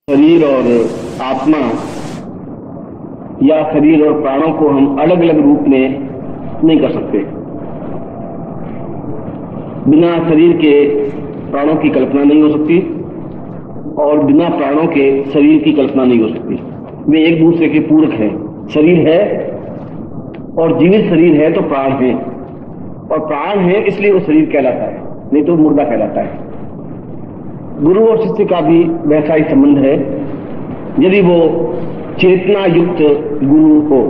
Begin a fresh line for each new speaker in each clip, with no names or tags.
शरीर और आत्मा या शरीर और प्राणों को हम अलग अलग रूप में नहीं कर सकते। बिना शरीर के प्राणों की कल्पना नहीं हो सकती और बिना प्राणों के शरीर की कल्पना नहीं हो सकती। वे एक दूसरे के पूरक हैं। शरीर है और जीवित शरीर है तो प्राण है, और प्राण है इसलिए वो शरीर कहलाता है, नहीं तो मुर्दा कहलाता है। गुरु और शिष्य का भी वैसा ही संबंध है। यदि वो चेतना युक्त गुरु हो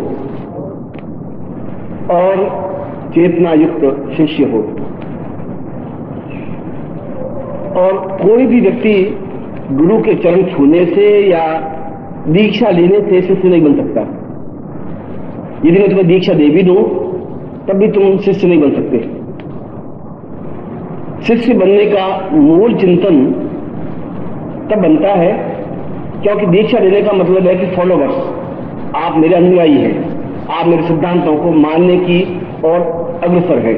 और चेतना युक्त शिष्य हो, और कोई भी व्यक्ति गुरु के चरण छूने से या दीक्षा लेने से शिष्य नहीं बन सकता। यदि मैं तुम्हें दीक्षा दे भी दूं तब भी तुम शिष्य नहीं बन सकते। शिष्य बनने का मूल चिंतन तब बनता है क्योंकि दीक्षा लेने का मतलब है कि फॉलोवर्स, आप मेरे अनुयायी हैं, आप मेरे सिद्धांतों को मानने की और अग्रसर है।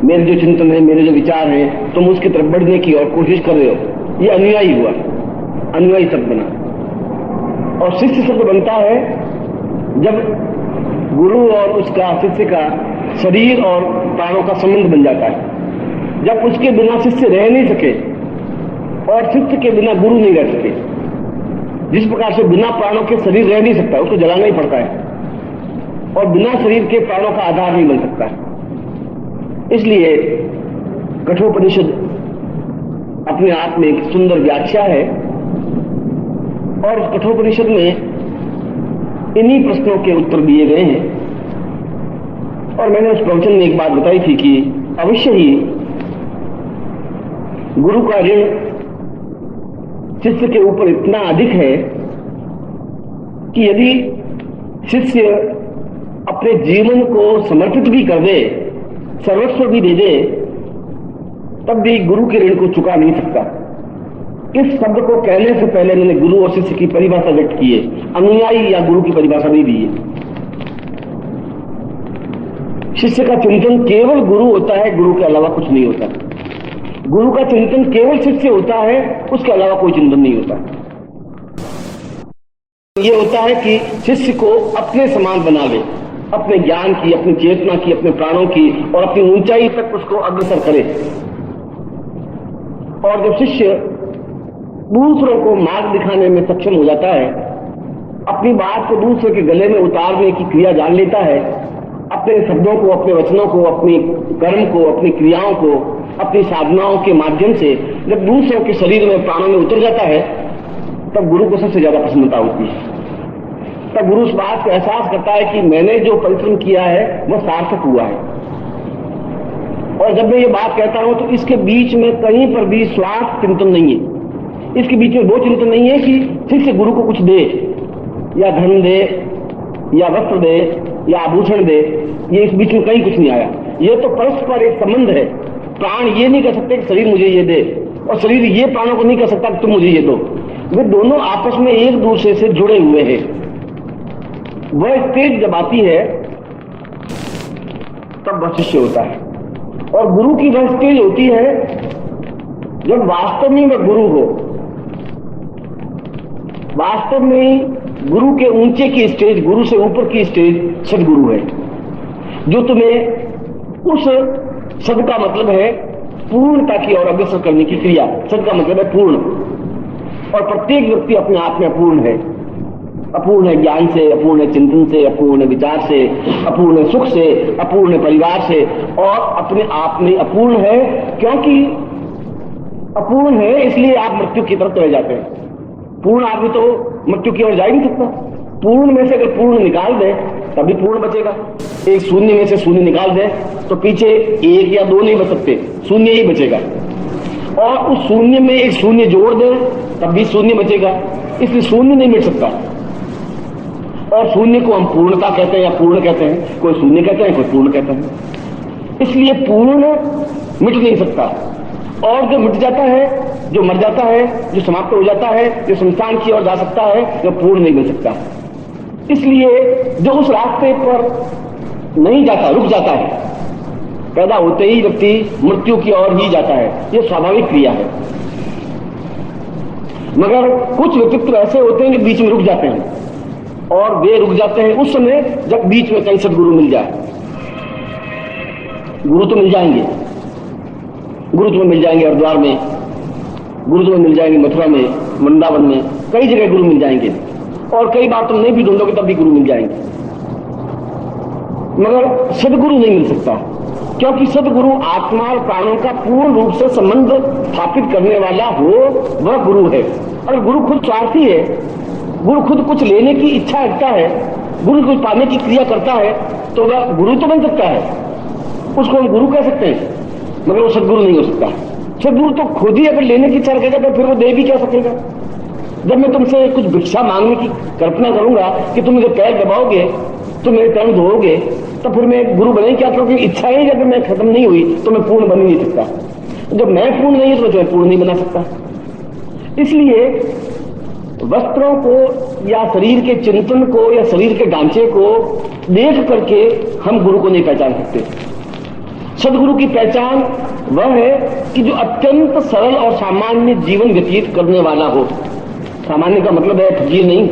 मेरे जो चिंतन है, मेरे जो विचार हैं, तुम उसकी तरफ बढ़ने की और कोशिश कर रहे हो, ये अनुयायी हुआ, अनुयायी शब्द बना। और शिष्य शब्द बनता है जब गुरु और उसका शिष्य का शरीर और प्राणों का संबंध बन जाता है, जब उसके बिना शिष्य रह नहीं सके और शिष्य के बिना गुरु नहीं रह सके। जिस प्रकार से बिना प्राणों के शरीर रह नहीं सकता, उसको जलाना ही पड़ता है, और बिना शरीर के प्राणों का आधार नहीं बन सकता। इसलिए कठोपनिषद अपने आप में एक सुंदर व्याख्या है, और उस कठोपनिषद में इन्हीं प्रश्नों के उत्तर दिए गए हैं। और मैंने उस प्रवचन में एक बात बताई थी कि अवश्य ही गुरु का ऋण शिष्य के ऊपर इतना अधिक है कि यदि शिष्य अपने जीवन को समर्पित भी कर दे, सर्वस्व भी दे दे, तब भी गुरु के ऋण को चुका नहीं सकता। इस शब्द को कहने से पहले मैंने गुरु और शिष्य की परिभाषा व्यक्त की है, अनुयायी या गुरु की परिभाषा नहीं दी है। शिष्य का चिंतन केवल गुरु होता है, गुरु के अलावा कुछ नहीं होता। गुरु का चिंतन केवल शिष्य होता है, उसके अलावा कोई चिंतन नहीं होता। यह होता है कि शिष्य को अपने समान बना ले, अपने ज्ञान की, अपनी चेतना की, अपने प्राणों की और अपनी ऊंचाई तक उसको अग्रसर करे। और जब शिष्य दूसरों को मार्ग दिखाने में सक्षम हो जाता है, अपनी बात को दूसरे के गले में उतारने की क्रिया जान लेता है, अपने शब्दों को, अपने वचनों को, अपनी कर्म को, अपनी क्रियाओं को, अपनी साधनाओं के माध्यम से जब दूसरों के शरीर में, प्राणों में उतर जाता है, तब गुरु को सबसे ज्यादा प्रसन्नता होती है। तब गुरु उस बात को एहसास करता है कि मैंने जो परिश्रम किया है वह सार्थक हुआ है। और जब मैं ये बात कहता हूं तो इसके बीच में कहीं पर भी स्वार्थ चिंतन नहीं है। इसके बीच में वो चिंतन नहीं है कि शिष्य गुरु को कुछ दे, या धन दे, या वस्त्र दे, या आभूषण दे। ये इस बीच में कहीं कुछ नहीं आया। ये तो परस्पर एक संबंध है। प्राण ये नहीं कह सकते कि शरीर मुझे ये दे, और शरीर ये प्राणों को नहीं कह सकता कि तुम मुझे ये दो। वे दोनों आपस में एक दूसरे से जुड़े हुए हैं। वह स्टेज जब आती है तब वह शिष्य होता है, और गुरु की वह स्टेज होती है जब वास्तव में वह गुरु हो। वास्तव में गुरु के ऊंचे की स्टेज, गुरु से ऊपर की स्टेज सदगुरु है, जो तुम्हें उस सद का मतलब है पूर्णता की ओर अग्रसर करने की क्रिया। सद का मतलब है पूर्ण, और प्रत्येक व्यक्ति अपने आप में अपूर्ण है। अपूर्ण है ज्ञान से, अपूर्ण है चिंतन से, अपूर्ण है विचार से, अपूर्ण है सुख से, अपूर्ण है परिवार से, और अपने आप में अपूर्ण है। क्योंकि अपूर्ण है इसलिए आप मृत्यु की तरफ चले जाते हैं। पूर्ण आदमी तो मृत्यु की ओर जा ही नहीं सकता। पूर्ण में से अगर पूर्ण निकाल दे तभी पूर्ण बचेगा। एक शून्य में से शून्य निकाल दे तो पीछे एक या दो नहीं बच सकते, शून्य ही बचेगा। और उस शून्य में एक शून्य जोड़ दे तब भी शून्य बचेगा, इसलिए शून्य नहीं मिट सकता। और शून्य को हम पूर्णता कहते हैं या पूर्ण कहते हैं, कोई शून्य कहते हैं, कोई पूर्ण कहते हैं। इसलिए पूर्ण मिट नहीं सकता, और जो मिट जाता है, जो मर जाता है, जो समाप्त हो जाता है, जो शमशान की ओर जा सकता है, जो पूर्ण नहीं मिल सकता। इसलिए जो उस रास्ते पर नहीं जाता, रुक जाता है, पैदा होते ही व्यक्ति मृत्यु की ओर ही जाता है। यह स्वाभाविक क्रिया है। मगर कुछ व्यक्तित्व ऐसे होते हैं जो बीच में रुक जाते हैं, और वे रुक जाते हैं उस समय जब बीच में कहीं सदगुरु मिल जाए। गुरु तो मिल जाएंगे, गुरु तुम्हें मिल जाएंगे हरिद्वार में, गुरु तुम्हें मिल जाएंगे मथुरा में, वृंदावन में, कई जगह गुरु मिल जाएंगे, और कई बार तुम नहीं भी ढूंढोगे तब भी गुरु मिल जाएंगे, मगर सदगुरु नहीं मिल सकता, क्योंकि सदगुरु आत्मा और प्राणों का पूर्ण रूप से संबंध स्थापित करने वाला हो, वह गुरु है। अगर गुरु खुद स्वार्थी है, गुरु खुद कुछ लेने की इच्छा रखता है, गुरु कुछ पाने की क्रिया करता है, तो वह गुरु तो बन सकता है, उसको हम गुरु कह सकते हैं, मगर वो सदगुरु नहीं हो सकता। सदगुरु तो खुद ही अगर लेने की इच्छा रखेगा तो फिर वो दे भी क्या सकेगा। जब मैं तुमसे कुछ भिक्षा मांगने की कल्पना करूंगा कि तुम मुझे पैर दबाओगे, तुम मेरे पैर धोओगे, तो फिर मैं गुरु बने क्या? क्योंकि इच्छा ही जब मैं खत्म नहीं हुई तो मैं पूर्ण बन ही नहीं सकता। जब मैं पूर्ण नहीं हूं तो मैं पूर्ण नहीं बना सकता। इसलिए वस्त्रों को या शरीर के चिंतन को या शरीर के ढांचे को देख करके हम गुरु को नहीं पहचान सकते। सदगुरु की पहचान वह है कि जो अत्यंत सरल और सामान्य जीवन व्यतीत करने वाला हो। सामान्य का मतलब है फकीर नहीं।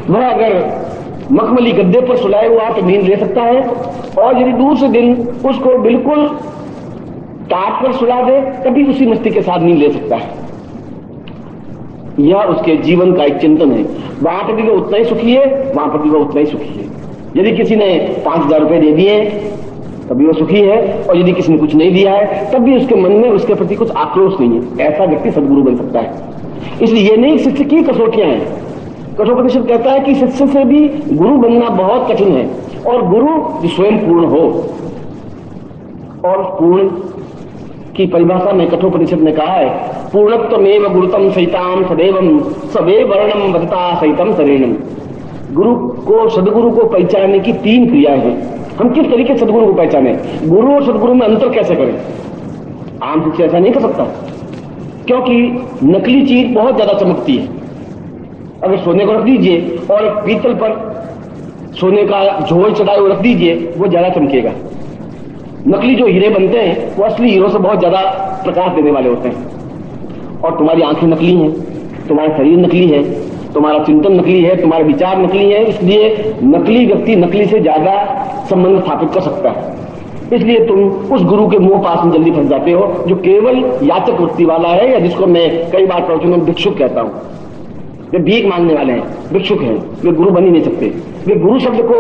वह अगर मखमली गद्दे पर सुलाए हुआ तो नींद ले सकता है, और यदि दूसरे दिन उसको बिल्कुल टाट पर सुला दे तभी उसी मस्ती के साथ नींद ले सकता है। यह उसके जीवन का एक चिंतन है। वहां पर भी वो उतना ही सुखी है, वहां पर भी वो उतना ही सुखी है। यदि किसी ने 5,000 रुपए दे दिए तभी वो सुखी है, और यदि किसी ने कुछ नहीं दिया है तब भी उसके मन में उसके प्रति कुछ आक्रोश नहीं है। ऐसा व्यक्ति सदगुरु बन सकता है। इसलिए ये नहीं शिष्य की कसौटियां हैं। कठोपनिषद कहता है कि शिष्य से भी गुरु बनना बहुत कठिन है, और गुरु स्वयं पूर्ण हो। और पूर्ण की परिभाषा में कठोपनिषद ने कहा है, पूर्णत्वमेव गुरुतम सहिताम सदैवम सवे वर्णम वदता सहितम शरीरम। गुरु को, सदगुरु को पहचानने की 3 क्रियाएं हैं। हम किस तरीके से सदगुरु को पहचाने? गुरु और सदगुरु में अंतर कैसे करें? आम शिष्य ऐसा नहीं कर सकता, क्योंकि नकली चीज बहुत ज्यादा चमकती है। अगर सोने को रख दीजिए और पीतल पर सोने का झोल चढ़ाए हुए रख दीजिए, वो ज्यादा चमकेगा। नकली जो हीरे बनते हैं वो असली हीरो से बहुत ज्यादा प्रकाश देने वाले होते हैं। और तुम्हारी आंखें नकली हैं, तुम्हारा शरीर नकली है, तुम्हारा चिंतन नकली है, तुम्हारे विचार नकली है। इसलिए नकली व्यक्ति नकली से ज्यादा संबंध स्थापित कर सकता है। इसलिए तुम उस गुरु के मुंह पास में जल्दी फंस जाते हो जो केवल याचक वृत्ति वाला है, या जिसको मैं कई बार प्रवचन में भिक्षुक कहता हूं। वे भीख मांगने वाले हैं, भिक्षुक हैं, वे गुरु बन ही नहीं सकते। वे गुरु शब्द को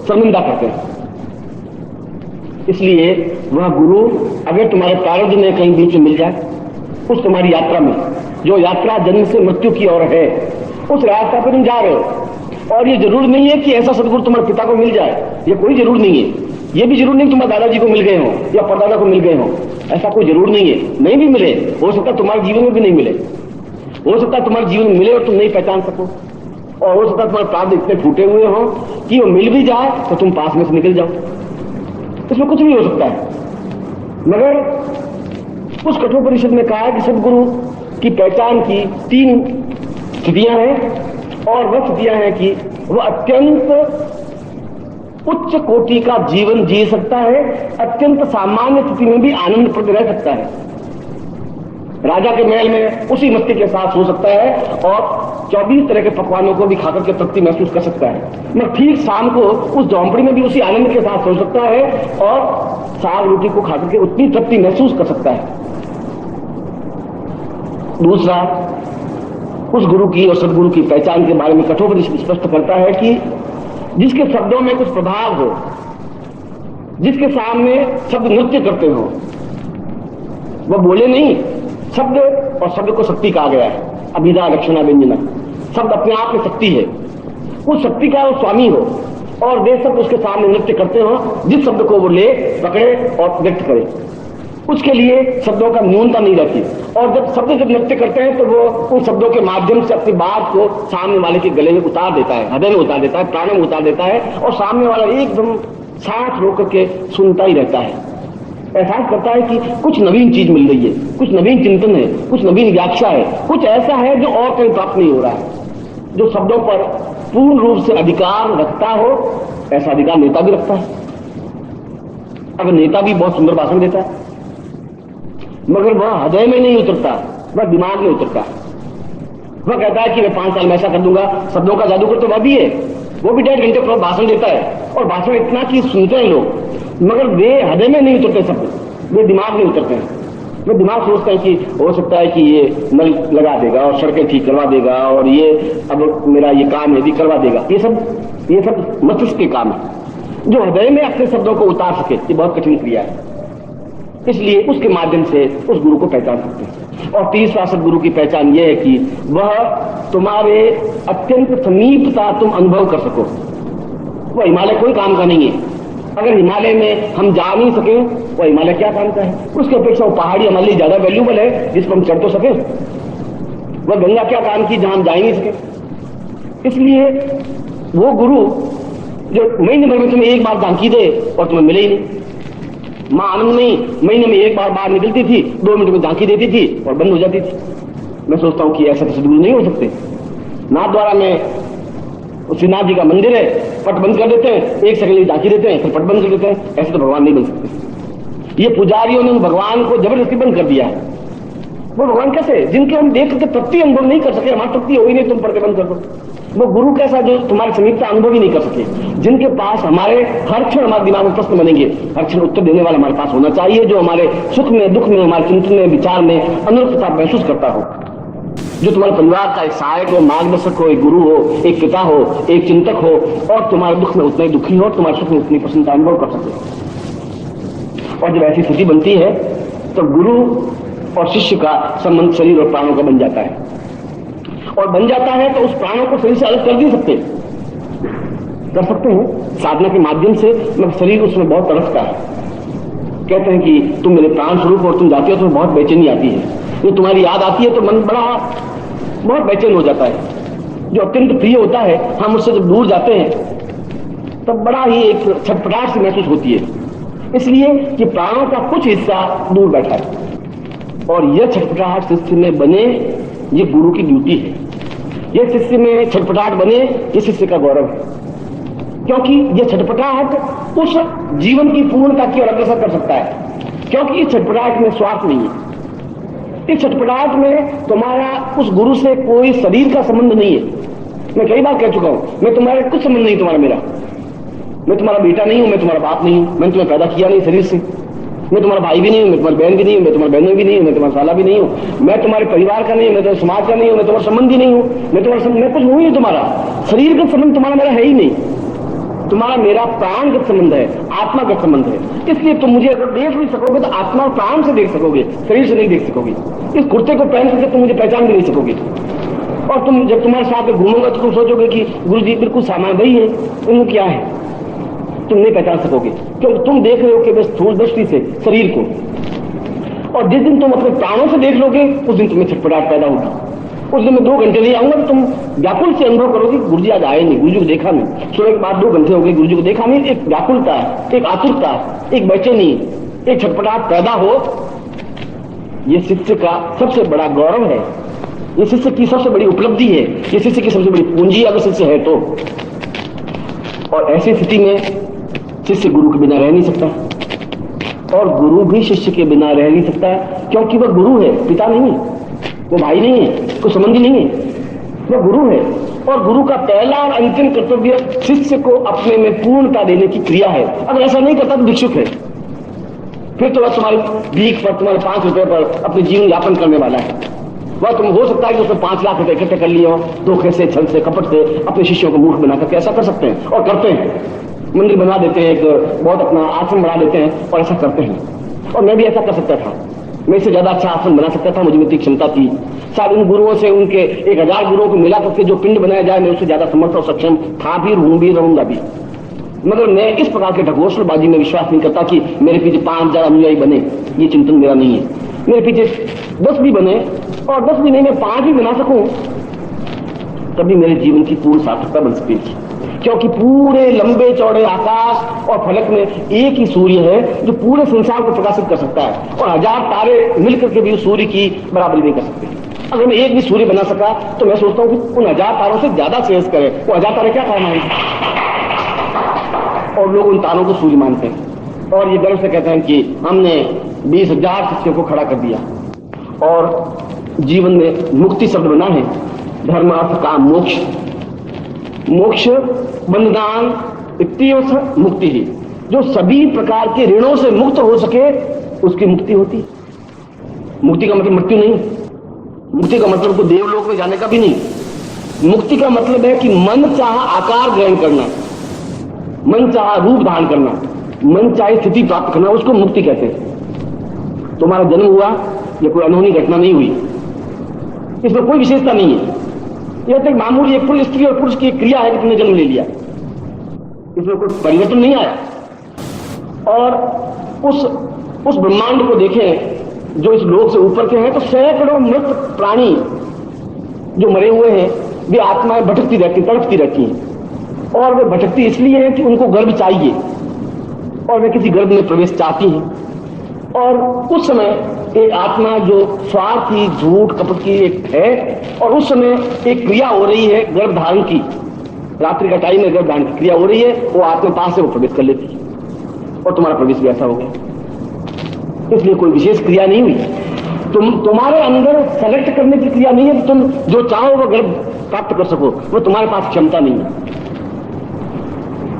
शर्मिंदा करते हैं। इसलिए वह गुरु अगर तुम्हारे प्रारब्ध में कहीं बीच में मिल जाए, उस तुम्हारी यात्रा में, जो यात्रा जन्म से मृत्यु की ओर है, उस रास्ता पर तुम जा रहे हो। और ये जरूर नहीं है कि ऐसा सदगुरु तुम्हारे पिता को मिल जाए, ये कोई जरूर नहीं है। ये भी जरूर नहीं तुम्हारे दादाजी को मिल गए हो या परदादा को मिल गए हो, ऐसा कोई जरूर नहीं है। नहीं भी मिले, हो सकता है तुम्हारे जीवन में भी नहीं मिले, हो सकता है तुम्हारे जीवन में मिले और तुम नहीं पहचान सको, और हो सकता है तुम्हारे प्रारब्ध इतने फूटे हुए हो कि वो मिल भी जाए तो तुम पास में से निकल जाओ। इसमें कुछ भी हो सकता है। मगर उस कठोपनिषद में कहा है कि सदगुरु की पहचान की 3 स्थितियां हैं, और वह स्थितियां हैं कि वह अत्यंत उच्च कोटि का जीवन जी सकता है, अत्यंत सामान्य स्थिति में भी आनंदप्रद रह सकता है। राजा के महल में उसी मस्ती के साथ सो सकता है, और 24 तरह के पकवानों को भी खाकर के तृप्ति महसूस कर सकता है। मगर ठीक शाम को उस झोंपड़ी में भी उसी आनंद के साथ सो सकता है, और साग रोटी को खाकर के उतनी तृप्ति महसूस कर सकता है। दूसरा, उस गुरु की और सदगुरु की पहचान के बारे में कठोपनिषद स्पष्ट करता है कि जिसके शब्दों में कुछ प्रभाव हो, जिसके सामने शब्द नृत्य करते हो, वह बोले नहीं, शब्द, और शब्द को शक्ति कहा गया है, अभिधा लक्षणा व्यंजना। शब्द अपने आप में शक्ति है, उस शक्ति का वो स्वामी हो, और वे शब्द उसके सामने नृत्य करते हो, जिस शब्द को वो ले, पकड़े और व्यक्त करे। उसके लिए शब्दों का न्यूनता नहीं रहती, और जब नृत्य करते हैं तो वो उन शब्दों के माध्यम से अपनी बात को सामने वाले के गले में उतार देता है, हृदय में उतार देता है, प्राण में उतार देता है, और सामने वाला एकदम साथ रोक के सुनता ही रहता है। एहसास करता है कि कुछ नवीन चीज मिल रही है, कुछ नवीन चिंतन है, कुछ नवीन व्याख्या है, कुछ ऐसा है जो और कहीं प्राप्त नहीं हो रहा है। जो शब्दों पर पूर्ण रूप से अधिकार रखता हो, ऐसा अधिकार नेता भी रखता है। अगर नेता भी बहुत सुंदर भाषण देता है, मगर वह हृदय में नहीं उतरता, वह दिमाग में उतरता है। वह कहता है कि मैं 5 साल में ऐसा कर दूंगा। शब्दों का जादूगर तो वह भी है, वो भी 1.5 घंटे भाषण देता है, और भाषण इतना कि सुनते हैं लोग, मगर वे हृदय में नहीं उतरते शब्द, वे दिमाग में उतरते हैं। वे दिमाग सोचते हैं कि हो सकता है कि ये नल लगा देगा और सड़कें ठीक करवा देगा और ये अब मेरा ये काम है भी करवा देगा। ये सब मस्तिष्क के काम है। जो हृदय में अपने शब्दों को उतार सके, ये बहुत कठिन क्रिया है। इसलिए उसके माध्यम से उस गुरु को पहचान सकते हैं। और तीसरा सदगुरु की पहचान यह है कि वह तुम्हारे अत्यंत समीपता तुम अनुभव कर सको। वह हिमालय कोई काम का नहीं है। अगर हिमालय में हम जा नहीं सके, वह हिमालय क्या काम का है? उसके अपेक्षा वो पहाड़ी हमारे लिए ज्यादा वैल्यूबल है, जिस पर हम चढ़ तो सके। वह गंगा क्या काम की जहां हम जा ही नहीं सके। इसलिए वो गुरु जो महीने भर में तुम्हें एक बार झांकी दे और तुम्हें मिले ही नहीं। मां आनंदमयी महीने में एक बार बाहर निकलती थी, 2 मिनट में झांकी देती थी और बंद हो जाती थी। मैं सोचता हूं कि ऐसा तो सदगुरु नहीं हो सकते। नाथ द्वारा में श्रीनाथ जी का मंदिर है, पट बंद कर देते हैं, 1 सेकंड लिए झांकी देते हैं, फिर पट बंद कर देते हैं। ऐसे तो भगवान नहीं बन सकते। ये पुजारियों ने भगवान को जबरदस्ती बंद कर दिया है। वो भगवान कैसे, जिनके हम देख के तृप्ति अनुभव नहीं कर सके। हमारी तृप्ति हो ही नहीं, तुम पढ़ के बंद कर दो। वो गुरु कैसा जो तुम्हारे समीपता अनुभव ही नहीं कर सके, जिनके पास हमारे हर क्षण हमारे दिमाग में प्रश्न बनेंगे, हर क्षण उत्तर देने वाला हमारे पास होना चाहिए, जो हमारे सुख में दुख में हमारे चिंतन में विचार में अनुरूपता महसूस करता हो, जो तुम्हारे परिवार का एक सहायक हो, मार्गदर्शक हो, एक गुरु हो, एक पिता हो, एक चिंतक हो, और तुम्हारे दुख में उतना ही दुखी हो, तुम्हारे सुख में उतनी प्रसन्नता अनुभव कर सके। और जब ऐसी स्थिति बनती है तो गुरु और शिष्य का संबंध शरीर और प्राणों का बन जाता है। और बन जाता है तो उस प्राणों को शरीर से अलग कर सकते हैं साधना के माध्यम से। मगर शरीर उसमें बहुत तरसता है। कहते हैं कि तुम मेरे प्राण स्वरूप, और तुम जाते हो तो बहुत बेचैनी आती है। जो तुम्हारी याद आती है तो मन बहुत बेचैन हो जाता है। जो अत्यंत प्रिय होता है, हम उससे जब दूर जाते हैं तब बड़ा ही एक छटपटाहट सी महसूस होती है। इसलिए कि प्राणों का कुछ हिस्सा दूर बैठा है, और यह छटपटाहट शिष्य में बने, ये गुरु की ड्यूटी है। यह शिष्य में छटपटाहट बने, ये शिष्य का गौरव है। क्योंकि यह छटपटाहट उस जीवन की पूर्णता की ओर अग्रसर कर सकता है। क्योंकि इस छटपटाहट में स्वार्थ नहीं है। इस छटपटाहट में तुम्हारा उस गुरु से कोई शरीर का संबंध नहीं है। मैं कई बार कह चुका हूं, मैं तुम्हारे कुछ संबंध नहीं तुम्हारा मेरा। मैं तुम्हारा बेटा नहीं हूं, मैं तुम्हारा बाप नहीं हूं, मैंने तुम्हें पैदा किया नहीं शरीर से। मैं तुम्हारा भाई भी नहीं हूं, मैं तुम्हारी बहन भी नहीं हूं, मैं तुम्हारी बहनों भी नहीं हूं, मैं तुम्हारा साला भी नहीं हूं, मैं तुम्हारे परिवार का नहीं हूं, मैं तुम्हारे समाज का नहीं हूं, मैं तुम्हारा संबंधी नहीं हूं, मैं कुछ हूं ही तुम्हारा। शरीर का संबंध तुम्हारा मेरा है ही नहीं। तुम्हारा मेरा प्राणगत संबंध है, आत्मागत संबंध है। इसलिए तुम मुझे अगर देख भी सकोगे तो आत्मा और प्राण से देख सकोगे, शरीर से नहीं देख सकोगे। इस कुर्ते को पहन करके तुम मुझे पहचान भी नहीं सकोगे। और तुम जब तुम्हारे साथ में घूमोगा तो तुम सोचोगे कि गुरु जी बिल्कुल सामान्य वही है, इनमें क्या है, तुम नहीं पहचान सकोगे। क्योंकि तुम देख रहे हो कि बस स्थूल दृष्टि से शरीर को। और जिस दिन तुम अपने प्राणों से देख लोगे, उस दिन तुम्हें छटपटाहट पैदा होगी। उस दिन मैं 2 घंटे नहीं आऊंगा तो तुम व्याकुल से अनुभव करोगे, गुरु जी आज आए नहीं, गुरु जी को देखा नहीं। सुबह के बाद 2 घंटे हो गए, गुरु जी को देखा नहीं। एक व्याकुलता, एक आतुरता, एक बेचैनी, एक छटपटाहट पैदा हो, यह शिष्य का सबसे बड़ा गौरव है। ये शिष्य की सबसे बड़ी उपलब्धि है। ये शिष्य की सबसे बड़ी पूंजी अगर शिष्य है तो। और ऐसी स्थिति में शिष्य गुरु के बिना रह नहीं सकता, और गुरु भी शिष्य के बिना रह नहीं सकता, क्योंकि वह गुरु है, पिता नहीं है, वो भाई नहीं है, कोई संबंधी नहीं है, वह गुरु है। और गुरु का पहला और अंतिम कर्तव्य शिष्य को अपने में पूर्णता देने की क्रिया है। अगर ऐसा नहीं करता तो भिक्षुक है, फिर तो वह तुम्हारी भीख पर, तुम्हारे 5 रुपए पर अपने जीवन यापन करने वाला है। वह तुम हो सकता है कि उसने 5 लाख रुपए इकट्ठे कर लिए हो, धोखे से, छल से, कपट से अपने शिष्यों को मूर्ख बनाकर ऐसा कर सकते हैं और करते हैं। मंदिर बना देते हैं, एक बहुत अपना आश्रम बना देते हैं और ऐसा करते हैं। और मैं भी ऐसा कर सकता था, मैं इससे ज्यादा अच्छा आश्रम बना सकता था, मुझे इतनी क्षमता थी। शायद उन गुरुओं से, उनके 1000 गुरुओं को मिला करके जो पिंड बनाया जाए, मैं उससे ज्यादा समर्थ और सक्षम था भी, हूं भी, रहूंगा भी। मगर मैं इस प्रकार के ढकोसलेबाजी में विश्वास नहीं करता कि मेरे पीछे 5000 अनुयायी बने, ये चिंतन मेरा नहीं है। मेरे पीछे 10 भी बने, और 10 भी नहीं, मैं 5 भी बना सकूं, तभी मेरे जीवन की पूर्ण सार्थकता बन सकती है। क्योंकि पूरे लंबे चौड़े आकाश और फलक में एक ही सूर्य है जो पूरे संसार को प्रकाशित कर सकता है, और 1000 तारे मिलकर के भी उस सूर्य की बराबरी नहीं कर सकते। अगर मैं एक भी सूर्य बना सका तो मैं सोचता हूं कि उन 1000 तारों से ज्यादा श्रेष्ठ करे। वो 1000 तारे क्या काम आएंगे? और लोग उन तारों को सूर्य मानते हैं, और ये गर्व से कहते हैं कि हमने 20,000 शिष्यों को खड़ा कर दिया, और जीवन में मुक्ति शब्द बना है। धर्म, अर्थ, काम, मोक्ष। मोक्ष बंधदान इत्येव मुक्ति ही, जो सभी प्रकार के ऋणों से मुक्त हो सके उसकी मुक्ति होती। मुक्ति का मतलब मृत्यु नहीं, मुक्ति का मतलब को देवलोक में जाने का भी नहीं। मुक्ति का मतलब है कि मन चाह आकार ग्रहण करना, मन चाह रूप धारण करना, मन चाहे स्थिति प्राप्त करना, उसको मुक्ति कहते हैं। तुम्हारा जन्म हुआ, यह कोई अनहोनी घटना नहीं हुई, इसमें कोई विशेषता नहीं है। यह तो मामूली एक पुरुष, स्त्री और पुरुष की एक क्रिया है कि तुमने जन्म ले लिया, इसमें कोई परिवर्तन नहीं आया। और उस ब्रह्मांड को देखें जो इस लोक से ऊपर के हैं, तो सैकड़ों मृत प्राणी जो मरे हुए हैं, वे आत्माएं भटकती रहती, तड़पती रहती हैं। और वे भटकती इसलिए है कि उनको गर्भ चाहिए और वे किसी गर्भ में प्रवेश चाहती हैं। और उस समय एक आत्मा जो स्वार्थी, झूठ, कपट की एक है, और उस समय एक क्रिया हो रही है गर्भ धारण की, रात्रि का टाइम में गर्भ धारण की क्रिया हो रही है, वो आत्मा पास से वो प्रवेश कर लेती है और तुम्हारा प्रवेश भी ऐसा हो गया। इसलिए कोई विशेष क्रिया नहीं हुई। तुम्हारे अंदर सेलेक्ट करने की क्रिया नहीं है कि तुम जो चाहो वो गर्भ प्राप्त कर सको, वो तुम्हारे पास क्षमता नहीं है।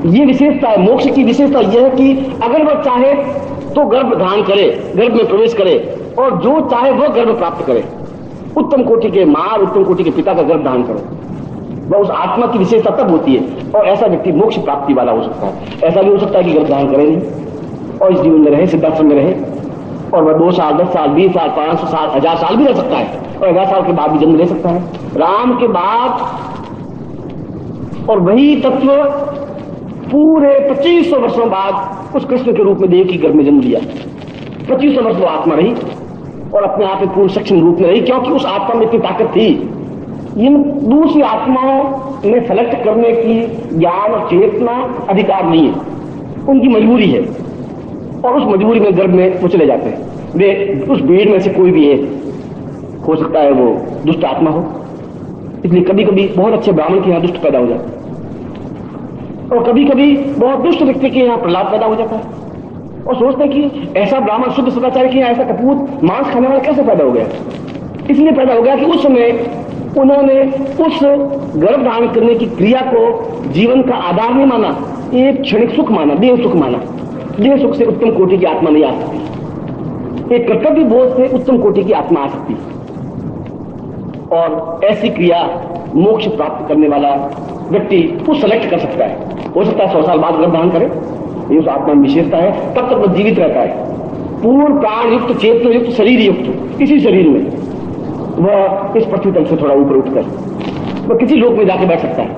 ये विशेषता है मोक्ष की। विशेषता यह है कि अगर वह चाहे तो गर्भ धारण करे, गर्भ में प्रवेश करे, और जो चाहे वह गर्भ प्राप्त करे। उत्तम कोटि के मां, उत्तम कोटि के पिता का गर्भ धारण करे, वह उस आत्मा की विशेषता तब होती है। और ऐसा व्यक्ति मोक्ष प्राप्ति वाला हो सकता है। ऐसा भी हो सकता है कि गर्भ धारण करे नहीं और इस जीवन में रहे, सिद्धाश्रम में रहे, और वह 2 साल, 10 साल, 20 साल, 500 साल, 1000 साल भी रह सकता है, और 1000 साल के बाद भी जन्म ले सकता है। राम के बाद और वही तत्व पूरे 2500 वर्षों बाद उस कृष्ण के रूप में देव की गर्भ में जन्म लिया। 2500 वर्ष वो आत्मा रही और अपने आप में पूर्ण सक्षम रूप में रही, क्योंकि उस आत्मा में इतनी ताकत थी। इन दूसरी आत्माओं में सेलेक्ट करने की ज्ञान और चेतना अधिकार नहीं है, उनकी मजबूरी है। और उस मजबूरी में गर्भ में वो चले जाते हैं। वे उस भीड़ में से कोई भी एक हो सकता है वो दुष्ट आत्मा हो। इसलिए कभी कभी बहुत अच्छे ब्राह्मण के यहाँ दुष्ट पैदा हो जाता है, और कभी कभी बहुत दुष्ट व्यक्ति के यहाँ प्रहलाद पैदा हो जाता है, और सोचते हैं कि ऐसा ब्राह्मण शुद्ध सदाचारी के यहाँ ऐसा कपूत मांस खाने वाला कैसे पैदा हो गया। इसलिए पैदा हो गया कि उस समय उन्होंने उस गर्भ धारण करने की क्रिया को जीवन का आधार नहीं माना, एक क्षणिक सुख माना, देह सुख माना। देह सुख से उत्तम कोटि की आत्मा नहीं आ सकती, एक कर्तव्य बोध से उत्तम कोटि की आत्मा आ सकती। और ऐसी क्रिया मोक्ष प्राप्त करने वाला व्यक्ति को सेलेक्ट कर सकता है। हो सकता है 100 साल बाद गर्भ धारण करे, ये उस आत्मा में विशेषता है, तब तक वह जीवित रहता है, पूर्ण प्राण युक्त, चेतना युक्त, शरीर युक्त। इसी शरीर में वह इस पृथ्वी तल से थोड़ा ऊपर उठकर वह किसी लोक में जाके बैठ सकता है।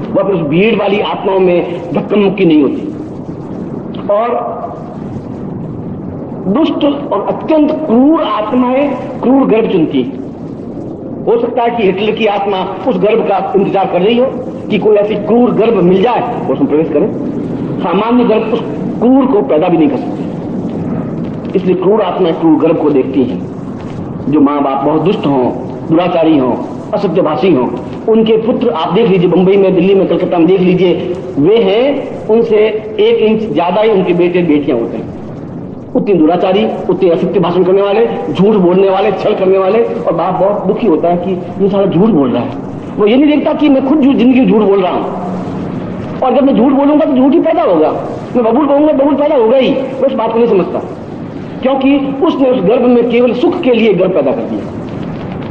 वह फिर उस भीड़ वाली आत्माओं में धक्कम मुक्की नहीं होती। और दुष्ट और अत्यंत क्रूर आत्माएं क्रूर गर्भ चुनती। हो सकता है कि हिटलर की आत्मा उस गर्भ का इंतजार कर रही हो कि कोई ऐसी क्रूर गर्भ मिल जाए और उसमें प्रवेश करे। सामान्य गर्भ उस क्रूर को पैदा भी नहीं कर सकती। इसलिए क्रूर आत्माएं क्रूर गर्भ को देखती हैं। जो माँ बाप बहुत दुष्ट हों, दुराचारी हों, असत्यभाषी हों, उनके पुत्र आप देख लीजिए, मुंबई में, दिल्ली में, कलकत्ता में देख लीजिए, वे हैं उनसे 1 इंच ज्यादा ही उनके बेटे बेटियां होते हैं। उतनी दुराचारी, उतने असत्य भाषण करने वाले, झूठ बोलने वाले, छल करने वाले। और बाप बहुत दुखी होता है कि ये सारा झूठ बोल रहा है। वो ये नहीं देखता कि मैं खुद जिंदगी झूठ बोल रहा हूं, और जब मैं झूठ बोलूंगा तो झूठ ही पैदा होगा, मैं बबूल बोलूंगा बबूल पैदा होगा ही। मैं उस बात को नहीं समझता, क्योंकि उसने उस गर्भ में केवल सुख के लिए गर्भ पैदा कर दिया।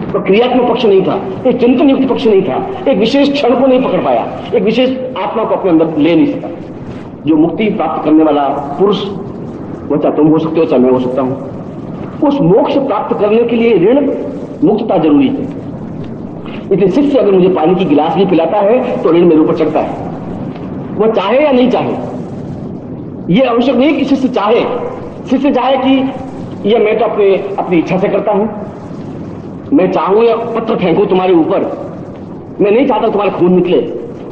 तो क्रियात्मक पक्ष नहीं था, एक चिंतन युक्त पक्ष नहीं था, एक विशेष क्षण को नहीं पकड़ पाया, एक विशेष आत्मा को अपने अंदर ले नहीं सका। जो मुक्ति प्राप्त करने वाला पुरुष, वो चाहे तुम हो सकते हो, चाहे मैं हो सकता हूं। उस मोक्ष प्राप्त करने के लिए ऋण मुक्तता जरूरी है। इसलिए शिष्य अगर मुझे पानी की गिलास भी पिलाता है तो ऋण मेरे ऊपर चढ़ता है, वह चाहे या नहीं चाहे। यह आवश्यक नहीं कि शिष्य चाहे। शिष्य चाहे कि यह मैं तो अपनी इच्छा से करता हूं, मैं चाहूं या पत्थर फेंकूं तुम्हारे ऊपर, मैं नहीं चाहता तुम्हारा खून निकले,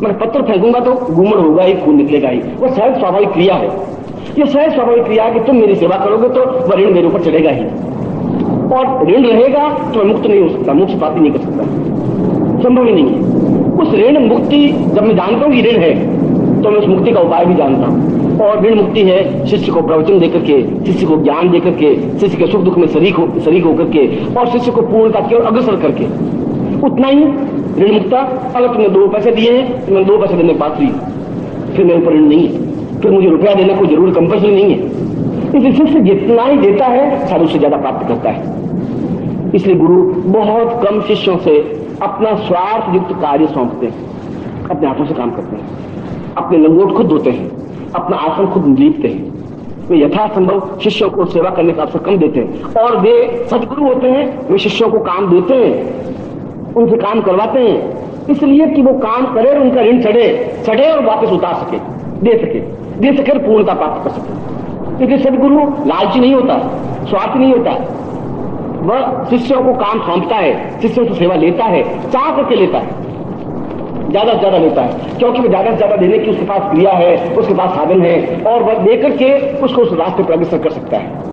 मैं पत्थर फेंकूंगा तो गुमड़ होगा ही, खून निकलेगा ही। वह सहज स्वाभाविक क्रिया है। यह सहज स्वाभाविक क्रिया है कि तुम मेरी सेवा करोगे तो वह ऋण मेरे ऊपर चढ़ेगा ही, और ऋण रहेगा तो मैं मुक्त नहीं हो सकता, मोक्ष प्राप्ति नहीं कर सकता, संभव ही नहीं है। उस ऋण मुक्ति जब मैं जानता हूं कि ऋण है तो मैं उस मुक्ति का उपाय भी जानता हूं। और ऋण मुक्ति है शिष्य को प्रवचन देकर के, शिष्य को ज्ञान देकर के, शिष्य के सुख दुख में शरीक होकर के, और शिष्य को पूर्णता की ओर अग्रसर करके। उतना ही ऋण मुक्ता। अगर तुमने 2 पैसे दिए हैं तो मैंने 2 पैसे देने बात हुई, फिर मेरे ऊपर ऋण नहीं है, फिर मुझे रुपया देना कोई जरूरी कंपल्सरी नहीं है। इस शिष्य जितना ही देता है शायद उससे ज्यादा प्राप्त करता है। इसलिए गुरु बहुत कम शिष्यों से अपना स्वार्थ युक्त कार्य सौंपते हैं, अपने हाथों से काम करते हैं, अपने लंगोट खुद धोते हैं, अपना आसन खुद लीपते हैं। वे यथासंभव शिष्यों को सेवा करने का अवसर कम देते हैं, और वे सदगुरु होते हैं, वे शिष्यों को काम देते हैं, उनसे काम करवाते हैं, इसलिए कि वो काम करे और उनका ऋण चढ़े और वापस उतार सके, दे सके और पूर्णता प्राप्त कर सके। क्योंकि सदगुरु लालची नहीं होता, स्वार्थी नहीं होता, वह शिष्यों को काम सौंपता है, शिष्यों से सेवा लेता है, चाह करके लेता है, ज्यादा से ज्यादा लेता है, क्योंकि वो ज्यादा से ज्यादा देने की उसके पास क्रिया है, उसके पास साधन है, और वह देकर के उसको उस रास्ते पर अग्रसर कर सकता है।